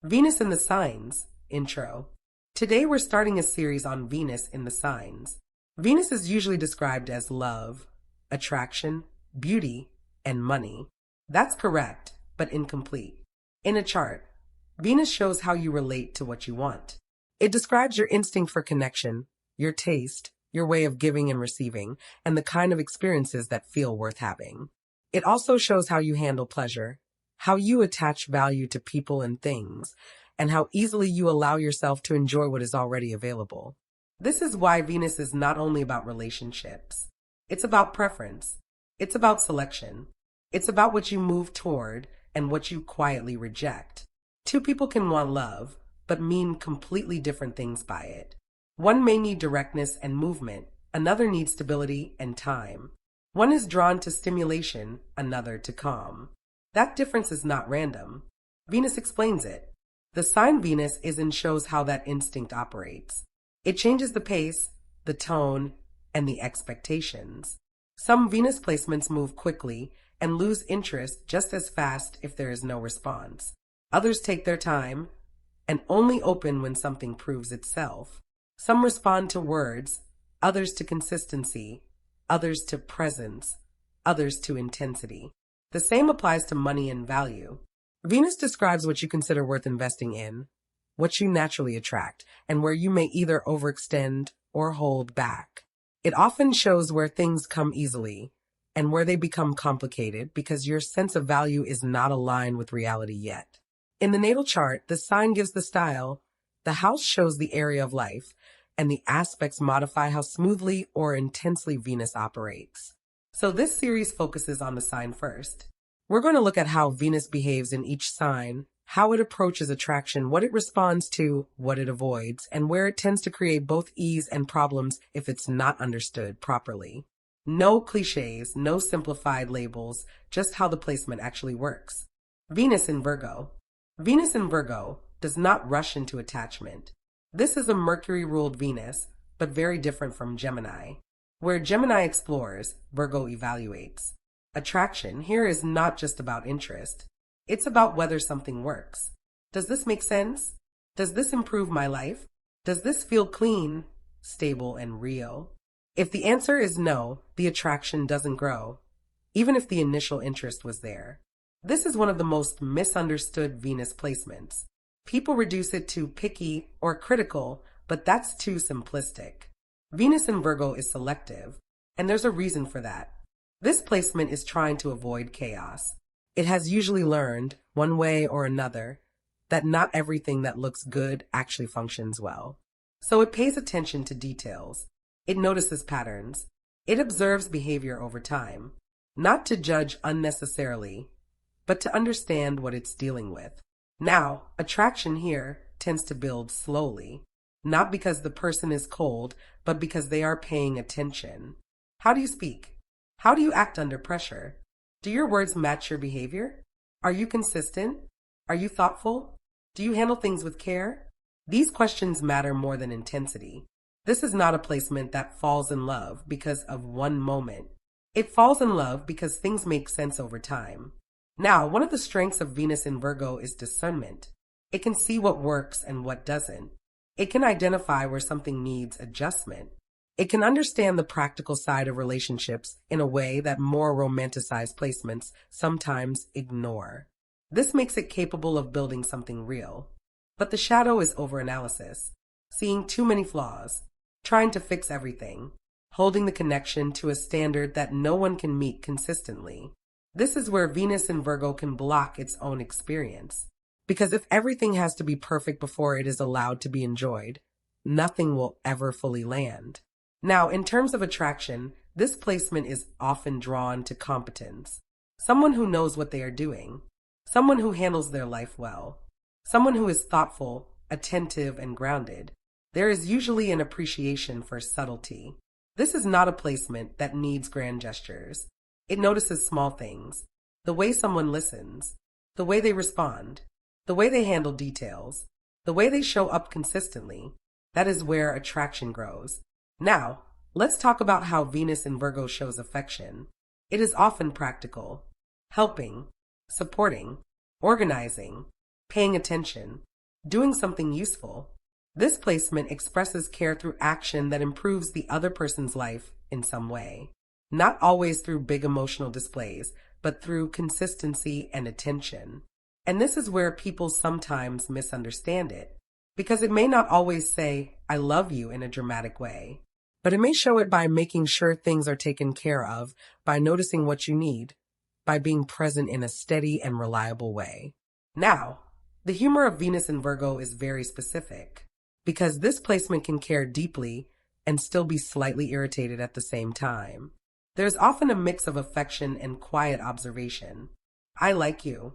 Venus in the Signs Intro. Today we're starting a series on Venus in the signs. Venus is usually described as love, attraction, beauty, and money. That's correct, but incomplete. In a chart, Venus shows how you relate to what you want. It describes your instinct for connection, your taste, your way of giving and receiving, and the kind of experiences that feel worth having. It also shows how you handle pleasure, how you attach value to people and things, and how easily you allow yourself to enjoy what is already available. This is why Venus is not only about relationships. It's about preference. It's about selection. It's about what you move toward and what you quietly reject. Two people can want love, but mean completely different things by it. One may need directness and movement, another needs stability and time. One is drawn to stimulation, another to calm. That difference is not random. Venus explains it. The sign Venus is in shows how that instinct operates. It changes the pace, the tone, and the expectations. Some Venus placements move quickly and lose interest just as fast if there is no response. Others take their time and only open when something proves itself. Some respond to words, others to consistency, others to presence, others to intensity. The same applies to money and value. Venus describes what you consider worth investing in, what you naturally attract, and where you may either overextend or hold back. It often shows where things come easily and where they become complicated because your sense of value is not aligned with reality yet. In the natal chart, the sign gives the style, the house shows the area of life, and the aspects modify how smoothly or intensely Venus operates. So this series focuses on the sign first. We're going to look at how Venus behaves in each sign, how it approaches attraction, what it responds to, what it avoids, and where it tends to create both ease and problems if it's not understood properly. No cliches, no simplified labels, just how the placement actually works. Venus in Virgo. Venus in Virgo does not rush into attachment. This is a Mercury-ruled Venus, but very different from Gemini. Where Gemini explores, Virgo evaluates. Attraction here is not just about interest. It's about whether something works. Does this make sense? Does this improve my life? Does this feel clean, stable, and real? If the answer is no, the attraction doesn't grow, even if the initial interest was there. This is one of the most misunderstood Venus placements. People reduce it to picky or critical, but that's too simplistic. Venus in Virgo is selective, and there's a reason for that. This placement is trying to avoid chaos. It has usually learned, one way or another, that not everything that looks good actually functions well. So it pays attention to details. It notices patterns. It observes behavior over time, not to judge unnecessarily, but to understand what it's dealing with. Now, attraction here tends to build slowly. Not because the person is cold, but because they are paying attention. How do you speak? How do you act under pressure? Do your words match your behavior? Are you consistent? Are you thoughtful? Do you handle things with care? These questions matter more than intensity. This is not a placement that falls in love because of one moment. It falls in love because things make sense over time. Now, one of the strengths of Venus in Virgo is discernment. It can see what works and what doesn't. It can identify where something needs adjustment. It can understand the practical side of relationships in a way that more romanticized placements sometimes ignore. This makes it capable of building something real. But the shadow is overanalysis, seeing too many flaws, trying to fix everything, holding the connection to a standard that no one can meet consistently. This is where Venus in Virgo can block its own experience. Because if everything has to be perfect before it is allowed to be enjoyed, nothing will ever fully land. Now, in terms of attraction, this placement is often drawn to competence. Someone who knows what they are doing. Someone who handles their life well. Someone who is thoughtful, attentive, and grounded. There is usually an appreciation for subtlety. This is not a placement that needs grand gestures. It notices small things. The way someone listens. The way they respond. The way they handle details, the way they show up consistently, that is where attraction grows. Now, let's talk about how Venus in Virgo shows affection. It is often practical, helping, supporting, organizing, paying attention. doing something useful. This placement expresses care through action that improves the other person's life in some way. Not always through big emotional displays, but through consistency and attention. And this is where people sometimes misunderstand it, because it may not always say, I love you in a dramatic way, but it may show it by making sure things are taken care of, by noticing what you need, by being present in a steady and reliable way. Now, the humor of Venus in Virgo is very specific, because this placement can care deeply and still be slightly irritated at the same time. There's often a mix of affection and quiet observation. I like you,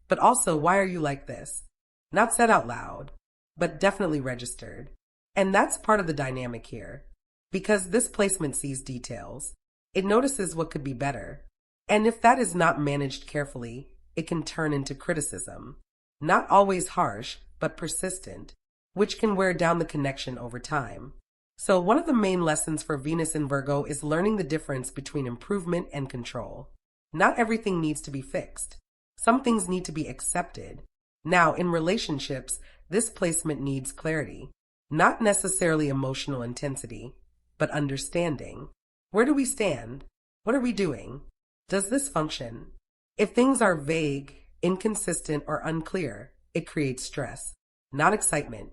but also, why are you like this? Not said out loud, but definitely registered. And that's part of the dynamic here, because this placement sees details. It notices what could be better. And if that is not managed carefully, it can turn into criticism. Not always harsh, but persistent, which can wear down the connection over time. So one of the main lessons for Venus in Virgo is learning the difference between improvement and control. Not everything needs to be fixed. Some things need to be accepted. Now, in relationships, this placement needs clarity. Not necessarily emotional intensity, but understanding. Where do we stand? What are we doing? Does this function? If things are vague, inconsistent, or unclear, it creates stress, not excitement.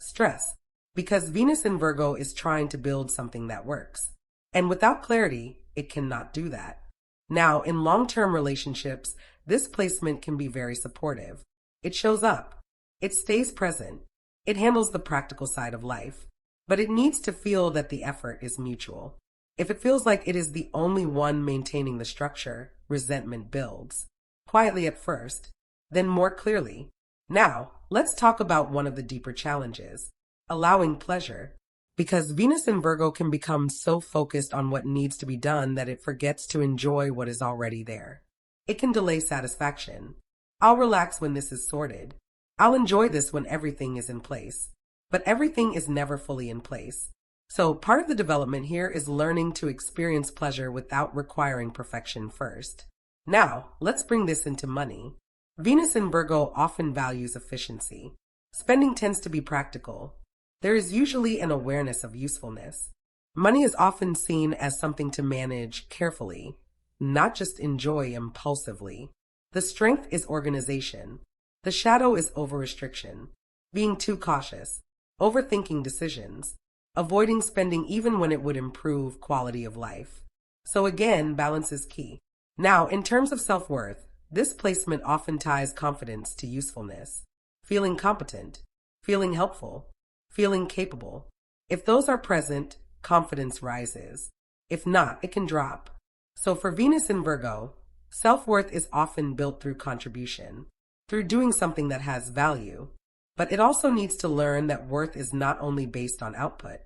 Stress, because Venus in Virgo is trying to build something that works. And without clarity, it cannot do that. Now, in long-term relationships, this placement can be very supportive. It shows up. It stays present. It handles the practical side of life. But it needs to feel that the effort is mutual. If it feels like it is the only one maintaining the structure, resentment builds. Quietly at first, then more clearly. Now, let's talk about one of the deeper challenges, allowing pleasure. Because Venus in Virgo can become so focused on what needs to be done that it forgets to enjoy what is already there. It can delay satisfaction. I'll relax when this is sorted. I'll enjoy this when everything is in place. But everything is never fully in place. So part of the development here is learning to experience pleasure without requiring perfection first. Now, let's bring this into money. Venus in Virgo often values efficiency. Spending tends to be practical. There is usually an awareness of usefulness. Money is often seen as something to manage carefully, not just enjoy impulsively. The strength is organization. The shadow is over-restriction, being too cautious, overthinking decisions, avoiding spending even when it would improve quality of life. So again, balance is key. Now, in terms of self-worth, this placement often ties confidence to usefulness, feeling competent, feeling helpful, feeling capable. If those are present, confidence rises. If not, it can drop. So for Venus in Virgo, self-worth is often built through contribution, through doing something that has value. But it also needs to learn that worth is not only based on output.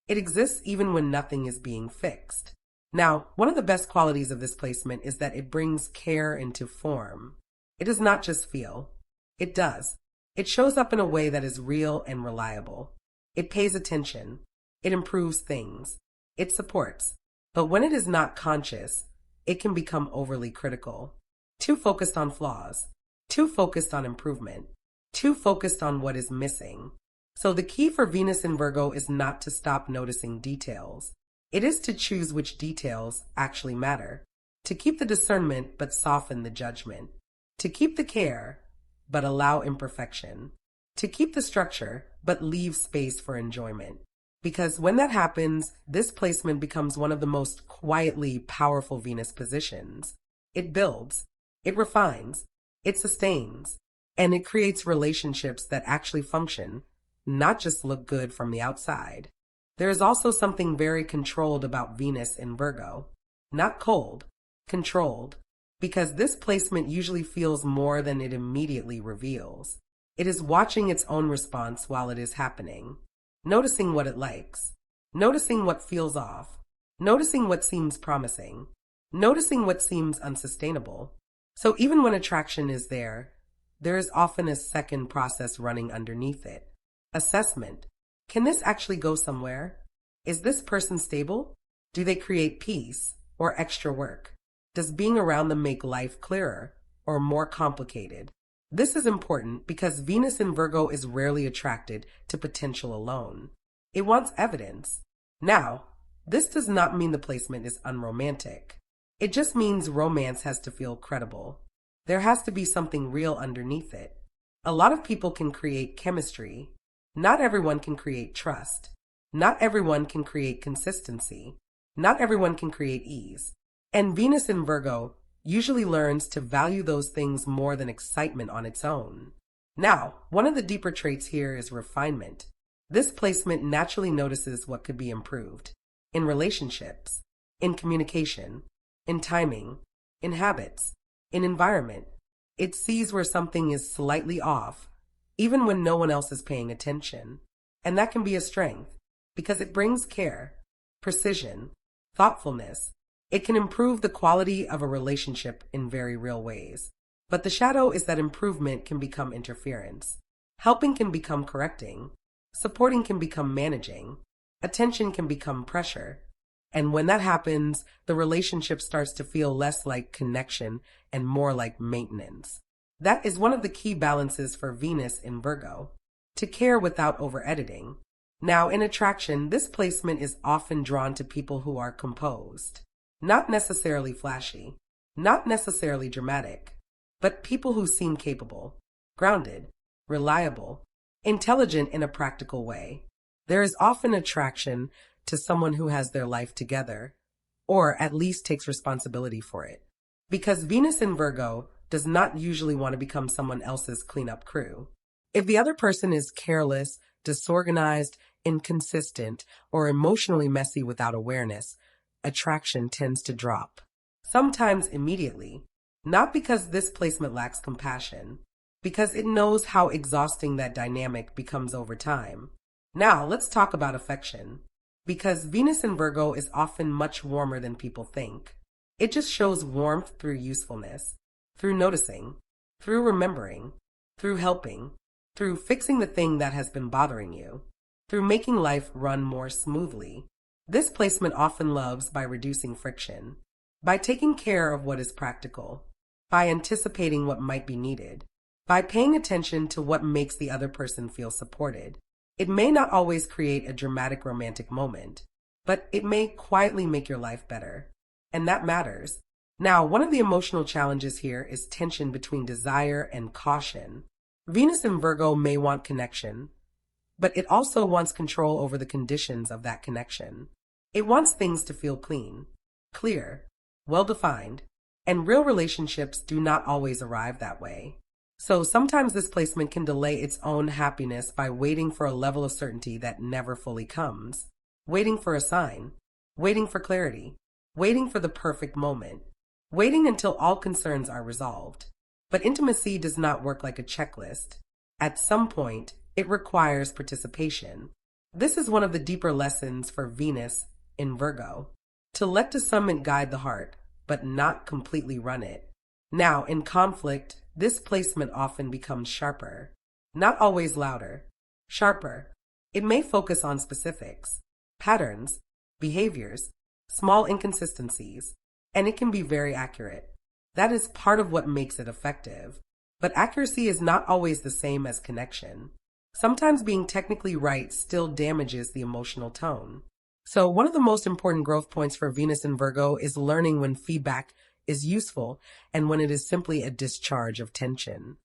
It exists even when nothing is being fixed. Now, one of the best qualities of this placement is that it brings care into form. It does not just feel. It does. It shows up in a way that is real and reliable. It pays attention. It improves things. It supports. But when it is not conscious, it can become overly critical. Too focused on flaws. Too focused on improvement. Too focused on what is missing. So the key for Venus in Virgo is not to stop noticing details. It is to choose which details actually matter. To keep the discernment but soften the judgment. To keep the care but allow imperfection. To keep the structure but leave space for enjoyment. Because when that happens, this placement becomes one of the most quietly powerful Venus positions. It builds. It refines. It sustains. And it creates relationships that actually function, not just look good from the outside. There is also something very controlled about Venus in Virgo. Not cold, controlled. Because this placement usually feels more than it immediately reveals. It is watching its own response while it is happening. Noticing what it likes. Noticing what feels off. Noticing what seems promising. Noticing what seems unsustainable. So even when attraction is there is often a second process running underneath it. Assessment. Can this actually go somewhere? Is this person stable? Do they create peace or extra work? Does being around them make life clearer or more complicated? This is important because Venus in Virgo is rarely attracted to potential alone. It wants evidence. Now, this does not mean the placement is unromantic. It just means romance has to feel credible. There has to be something real underneath it. A lot of people can create chemistry. Not everyone can create trust. Not everyone can create consistency. Not everyone can create ease. And Venus in Virgo usually learns to value those things more than excitement on its own. Now, one of the deeper traits here is refinement. This placement naturally notices what could be improved in relationships, in communication, in timing, in habits, in environment. It sees where something is slightly off, even when no one else is paying attention. And that can be a strength because it brings care, precision, thoughtfulness. It can improve the quality of a relationship in very real ways. But the shadow is that improvement can become interference. Helping can become correcting. Supporting can become managing. Attention can become pressure. And when that happens, the relationship starts to feel less like connection and more like maintenance. That is one of the key balances for Venus in Virgo, to care without over-editing. Now, in attraction, this placement is often drawn to people who are composed. Not necessarily flashy, not necessarily dramatic, but people who seem capable, grounded, reliable, intelligent in a practical way. There is often attraction to someone who has their life together, or at least takes responsibility for it. Because Venus in Virgo does not usually want to become someone else's cleanup crew. If the other person is careless, disorganized, inconsistent, or emotionally messy without awareness, attraction tends to drop. Sometimes immediately, not because this placement lacks compassion, because it knows how exhausting that dynamic becomes over time. Now, let's talk about affection. Because Venus in Virgo is often much warmer than people think. It just shows warmth through usefulness, through noticing, through remembering, through helping, through fixing the thing that has been bothering you, through making life run more smoothly. This placement often loves by reducing friction, by taking care of what is practical, by anticipating what might be needed, by paying attention to what makes the other person feel supported. It may not always create a dramatic romantic moment, but it may quietly make your life better. And that matters. Now, one of the emotional challenges here is tension between desire and caution. Venus in Virgo may want connection, but it also wants control over the conditions of that connection. It wants things to feel clean, clear, well-defined, and real relationships do not always arrive that way. So sometimes this placement can delay its own happiness by waiting for a level of certainty that never fully comes, waiting for a sign, waiting for clarity, waiting for the perfect moment, waiting until all concerns are resolved. But intimacy does not work like a checklist. At some point, it requires participation. This is one of the deeper lessons for Venus in Virgo, to let discernment guide the heart, but not completely run it. Now, in conflict, this placement often becomes sharper, not always louder, sharper. It may focus on specifics, patterns, behaviors, small inconsistencies, and it can be very accurate. That is part of what makes it effective. But accuracy is not always the same as connection. Sometimes being technically right still damages the emotional tone. So one of the most important growth points for Venus in Virgo is learning when feedback is useful and when it is simply a discharge of tension.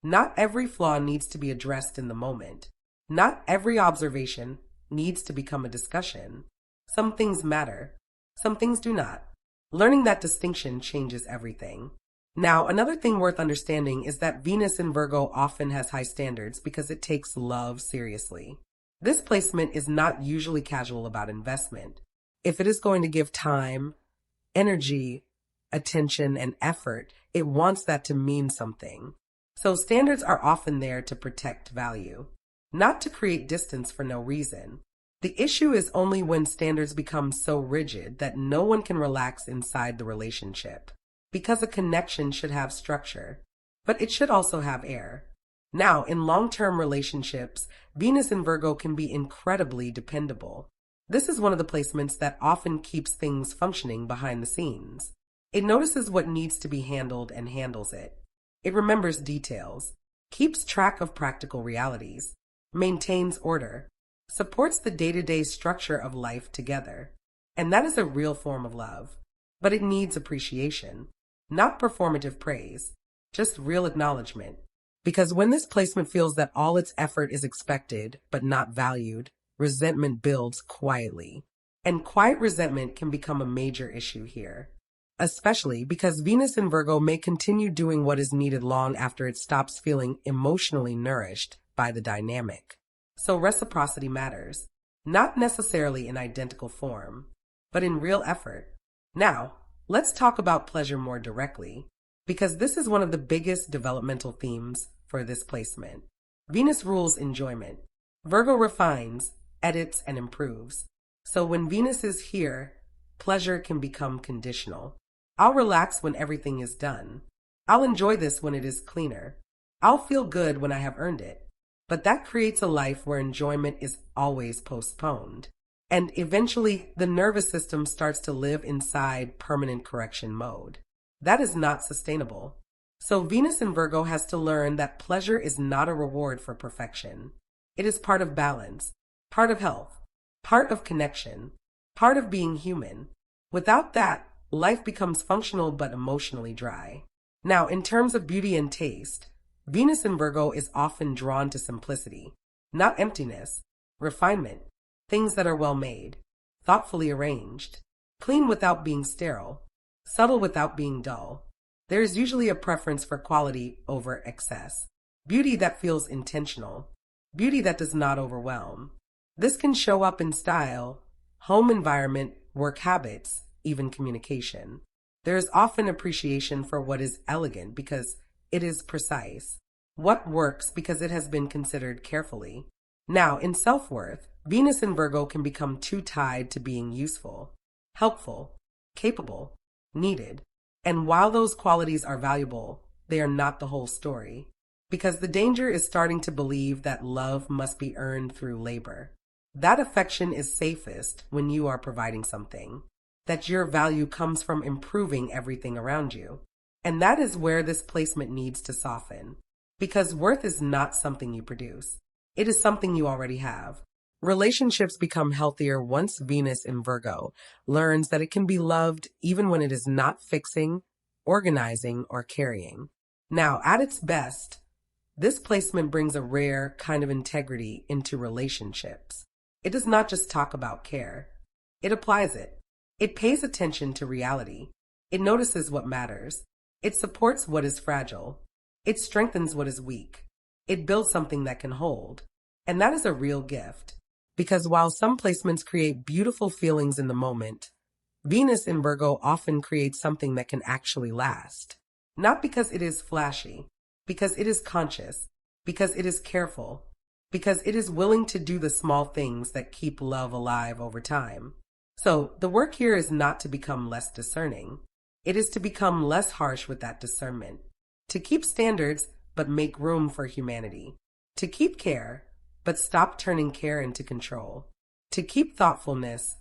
Not every flaw needs to be addressed in the moment. Not every observation needs to become a discussion. Some things matter. Some things do not. Learning that distinction changes everything. Now, another thing worth understanding is that Venus in Virgo often has high standards because it takes love seriously. This placement is not usually casual about investment. If it is going to give time, energy, attention, and effort, it wants that to mean something. So standards are often there to protect value, not to create distance for no reason. The issue is only when standards become so rigid that no one can relax inside the relationship. Because a connection should have structure, but it should also have air. Now, in long-term relationships, Venus in Virgo can be incredibly dependable. This is one of the placements that often keeps things functioning behind the scenes. It notices what needs to be handled and handles it. It remembers details, keeps track of practical realities, maintains order, supports the day-to-day structure of life together. And that is a real form of love. But it needs appreciation, not performative praise, just real acknowledgement. Because when this placement feels that all its effort is expected but not valued, resentment builds quietly. And quiet resentment can become a major issue here, especially because Venus in Virgo may continue doing what is needed long after it stops feeling emotionally nourished by the dynamic. So reciprocity matters, not necessarily in identical form, but in real effort. Now, let's talk about pleasure more directly, because this is one of the biggest developmental themes for this placement. Venus rules enjoyment. Virgo refines, edits, and improves. So when Venus is here, pleasure can become conditional. I'll relax when everything is done. I'll enjoy this when it is cleaner. I'll feel good when I have earned it. But that creates a life where enjoyment is always postponed. And eventually, the nervous system starts to live inside permanent correction mode. That is not sustainable. So Venus in Virgo has to learn that pleasure is not a reward for perfection. It is part of balance, part of health, part of connection, part of being human. Without that, life becomes functional but emotionally dry. Now, in terms of beauty and taste, Venus in Virgo is often drawn to simplicity, not emptiness, refinement, things that are well made, thoughtfully arranged, clean without being sterile, subtle without being dull. There is usually a preference for quality over excess, beauty that feels intentional, beauty that does not overwhelm. This can show up in style, home environment, work habits, even communication. There is often appreciation for what is elegant because it is precise, what works because it has been considered carefully. Now, in self-worth, Venus in Virgo can become too tied to being useful, helpful, capable, needed. And while those qualities are valuable, they are not the whole story. Because the danger is starting to believe that love must be earned through labor. That affection is safest when you are providing something, that your value comes from improving everything around you. And that is where this placement needs to soften. Because worth is not something you produce. It is something you already have. Relationships become healthier once Venus in Virgo learns that it can be loved even when it is not fixing, organizing, or carrying. Now, at its best, this placement brings a rare kind of integrity into relationships. It does not just talk about care. It applies it. It pays attention to reality. It notices what matters. It supports what is fragile. It strengthens what is weak. It builds something that can hold. And that is a real gift. Because while some placements create beautiful feelings in the moment, Venus in Virgo often creates something that can actually last. Not because it is flashy, because it is conscious, because it is careful, because it is willing to do the small things that keep love alive over time. So the work here is not to become less discerning. It is to become less harsh with that discernment. To keep standards, but make room for humanity. To keep care, but stop turning care into control. To keep thoughtfulness,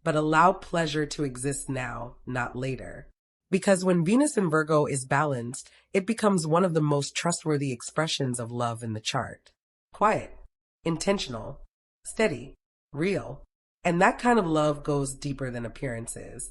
but allow pleasure to exist now, not later. Because when Venus in Virgo is balanced, it becomes one of the most trustworthy expressions of love in the chart. Quiet, intentional, steady, real. And that kind of love goes deeper than appearances.